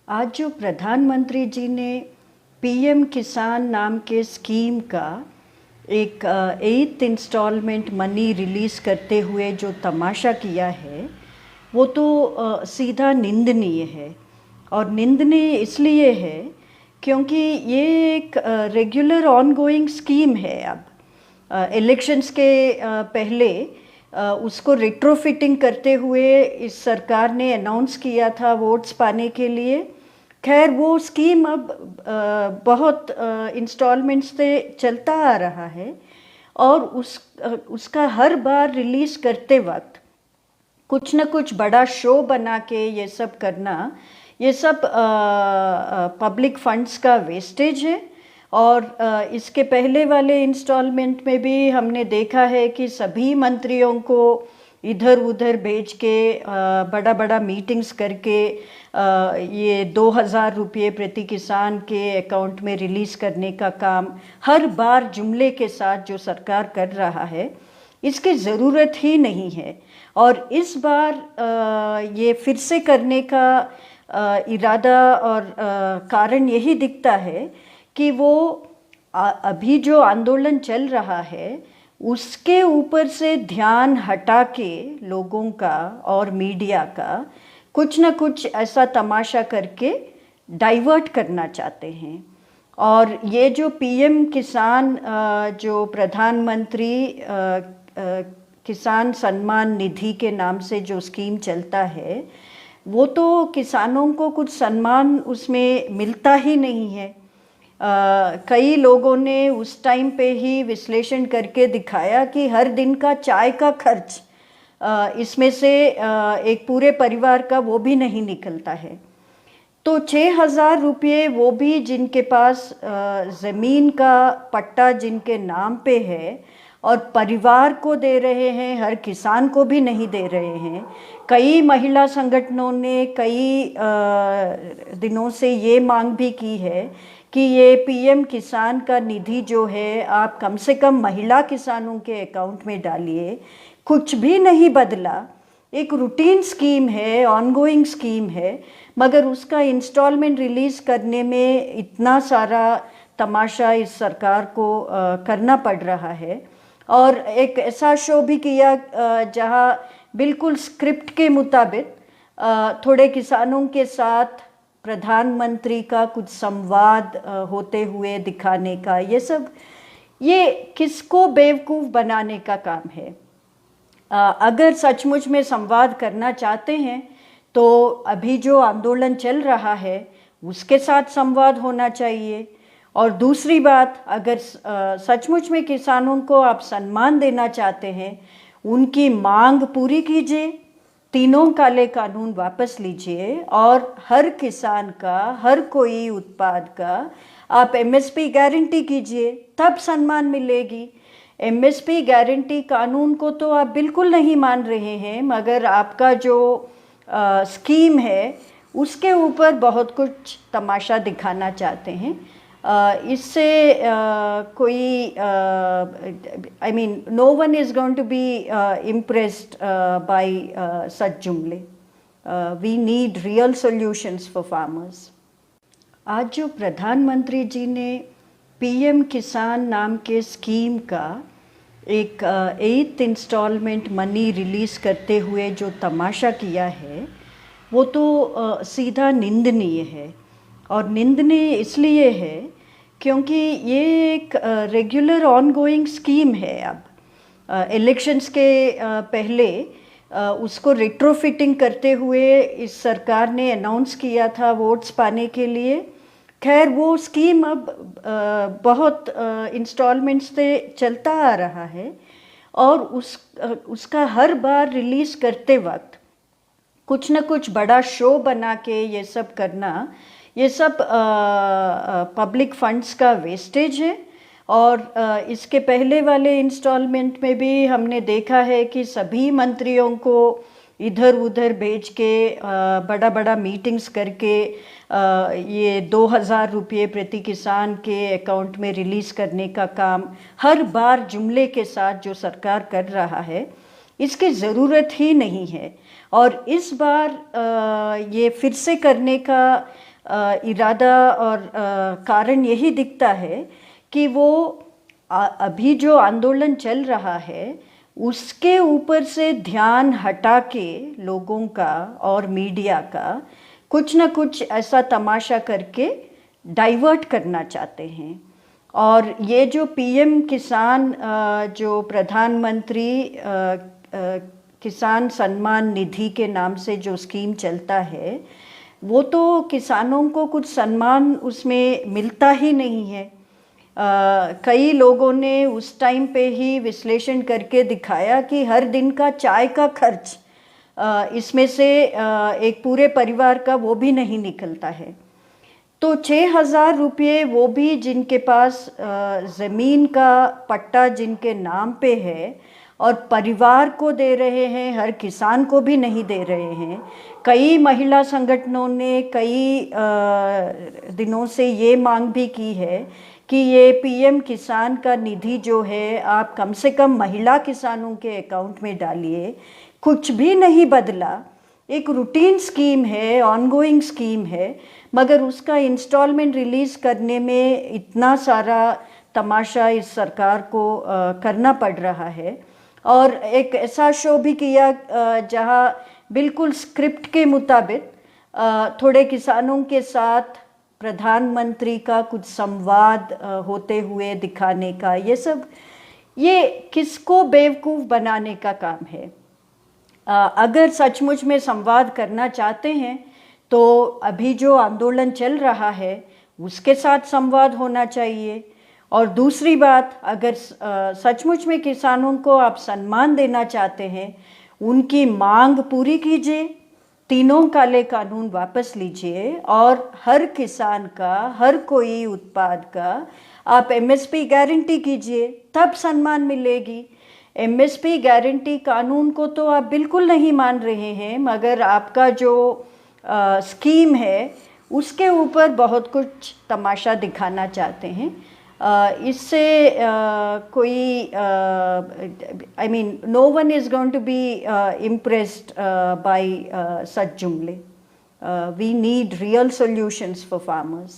आज जो प्रधानमंत्री जी ने पीएम किसान नाम के स्कीम का एक 8th इंस्टॉलमेंट मनी रिलीज़ करते हुए जो तमाशा किया है वो तो सीधा निंदनीय है। और निंदनीय इसलिए है क्योंकि ये एक रेगुलर ऑनगोइंग स्कीम है। अब इलेक्शंस के पहले उसको रिट्रोफिटिंग करते हुए इस सरकार ने अनाउंस किया था वोट्स पाने के लिए। खैर वो स्कीम अब बहुत इंस्टॉलमेंट्स से चलता आ रहा है और उसका हर बार रिलीज़ करते वक्त कुछ न कुछ बड़ा शो बना के ये सब करना, ये सब पब्लिक फंड्स का वेस्टेज है। और इसके पहले वाले इंस्टॉलमेंट में भी हमने देखा है कि सभी मंत्रियों को इधर उधर भेज के बड़ा बड़ा मीटिंग्स करके ये 2000 रुपये प्रति किसान के अकाउंट में रिलीज़ करने का काम हर बार जुमले के साथ जो सरकार कर रहा है, इसकी ज़रूरत ही नहीं है। और इस बार ये फिर से करने का इरादा और कारण यही दिखता है कि वो अभी जो आंदोलन चल रहा है उसके ऊपर से ध्यान हटा के लोगों का और मीडिया का कुछ ना कुछ ऐसा तमाशा करके डाइवर्ट करना चाहते हैं। और ये जो पीएम किसान जो प्रधानमंत्री किसान सम्मान निधि के नाम से जो स्कीम चलता है, वो तो किसानों को कुछ सम्मान उसमें मिलता ही नहीं है। कई लोगों ने उस टाइम पे ही विश्लेषण करके दिखाया कि हर दिन का चाय का खर्च इसमें से एक पूरे परिवार का वो भी नहीं निकलता है। तो 6000 रुपये वो भी जिनके पास ज़मीन का पट्टा जिनके नाम पे है और परिवार को दे रहे हैं, हर किसान को भी नहीं दे रहे हैं। कई महिला संगठनों ने कई दिनों से ये मांग भी की है कि ये पीएम किसान का निधि जो है आप कम से कम महिला किसानों के अकाउंट में डालिए। कुछ भी नहीं बदला, एक रूटीन स्कीम है, ऑनगोइंग स्कीम है, मगर उसका इंस्टॉलमेंट रिलीज़ करने में इतना सारा तमाशा इस सरकार को करना पड़ रहा है। और एक ऐसा शो भी किया जहां बिल्कुल स्क्रिप्ट के मुताबिक थोड़े किसानों के साथ प्रधानमंत्री का कुछ संवाद होते हुए दिखाने का, ये किसको बेवकूफ़ बनाने का काम है। अगर सचमुच में संवाद करना चाहते हैं तो अभी जो आंदोलन चल रहा है उसके साथ संवाद होना चाहिए। और दूसरी बात, अगर सचमुच में किसानों को आप सम्मान देना चाहते हैं, उनकी मांग पूरी कीजिए, तीनों काले कानून वापस लीजिए और हर किसान का, हर कोई उत्पाद का आप एमएसपी गारंटी कीजिए, तब सम्मान मिलेगी। एमएसपी गारंटी कानून को तो आप बिल्कुल नहीं मान रहे हैं, मगर आपका जो स्कीम है उसके ऊपर बहुत कुछ तमाशा दिखाना चाहते हैं। इससे कोई I mean no one is going to be impressed by such जुमले। We need real solutions for farmers. आज जो प्रधानमंत्री जी ने पीएम किसान नाम के स्कीम का एक 8th इंस्टॉलमेंट मनी रिलीज़ करते हुए जो तमाशा किया है वो तो सीधा निंदनीय है। और निंदनीय इसलिए है क्योंकि ये एक रेगुलर ऑनगोइंग स्कीम है। अब इलेक्शंस के पहले उसको रिट्रोफिटिंग करते हुए इस सरकार ने अनाउंस किया था वोट्स पाने के लिए। खैर वो स्कीम अब बहुत इंस्टॉलमेंट्स से चलता आ रहा है और उसका हर बार रिलीज़ करते वक्त कुछ न कुछ बड़ा शो बना के ये सब करना, ये सब पब्लिक फंड्स का वेस्टेज है। और इसके पहले वाले इंस्टॉलमेंट में भी हमने देखा है कि सभी मंत्रियों को इधर उधर भेज के बड़ा बड़ा मीटिंग्स करके ये 2000 रुपये प्रति किसान के अकाउंट में रिलीज़ करने का काम हर बार जुमले के साथ जो सरकार कर रहा है, इसकी ज़रूरत ही नहीं है। और इस बार ये फिर से करने का इरादा और कारण यही दिखता है कि वो अभी जो आंदोलन चल रहा है उसके ऊपर से ध्यान हटा के लोगों का और मीडिया का कुछ ना कुछ ऐसा तमाशा करके डाइवर्ट करना चाहते हैं। और ये जो पीएम किसान जो प्रधानमंत्री किसान सम्मान निधि के नाम से जो स्कीम चलता है वो तो किसानों को कुछ सम्मान उसमें मिलता ही नहीं है। कई लोगों ने उस टाइम पे ही विश्लेषण करके दिखाया कि हर दिन का चाय का खर्च इसमें से एक पूरे परिवार का वो भी नहीं निकलता है। तो 6,000 रुपये वो भी जिनके पास ज़मीन का पट्टा जिनके नाम पे है और परिवार को दे रहे हैं, हर किसान को भी नहीं दे रहे हैं। कई महिला संगठनों ने कई दिनों से ये मांग भी की है कि ये पीएम किसान का निधि जो है आप कम से कम महिला किसानों के अकाउंट में डालिए। कुछ भी नहीं बदला, एक रूटीन स्कीम है, ऑनगोइंग स्कीम है, मगर उसका इंस्टॉलमेंट रिलीज़ करने में इतना सारा तमाशा इस सरकार को करना पड़ रहा है। और एक ऐसा शो भी किया जहां बिल्कुल स्क्रिप्ट के मुताबिक थोड़े किसानों के साथ प्रधानमंत्री का कुछ संवाद होते हुए दिखाने का, ये किसको बेवकूफ़ बनाने का काम है। अगर सचमुच में संवाद करना चाहते हैं तो अभी जो आंदोलन चल रहा है उसके साथ संवाद होना चाहिए। और दूसरी बात, अगर सचमुच में किसानों को आप सम्मान देना चाहते हैं, उनकी मांग पूरी कीजिए, तीनों काले कानून वापस लीजिए और हर किसान का, हर कोई उत्पाद का आप एमएसपी गारंटी कीजिए, तब सम्मान मिलेगी। एमएसपी गारंटी कानून को तो आप बिल्कुल नहीं मान रहे हैं, मगर आपका जो स्कीम है उसके ऊपर बहुत कुछ तमाशा दिखाना चाहते हैं। इससे कोई I mean no one is going to be impressed by such जुमले. We need real solutions for farmers.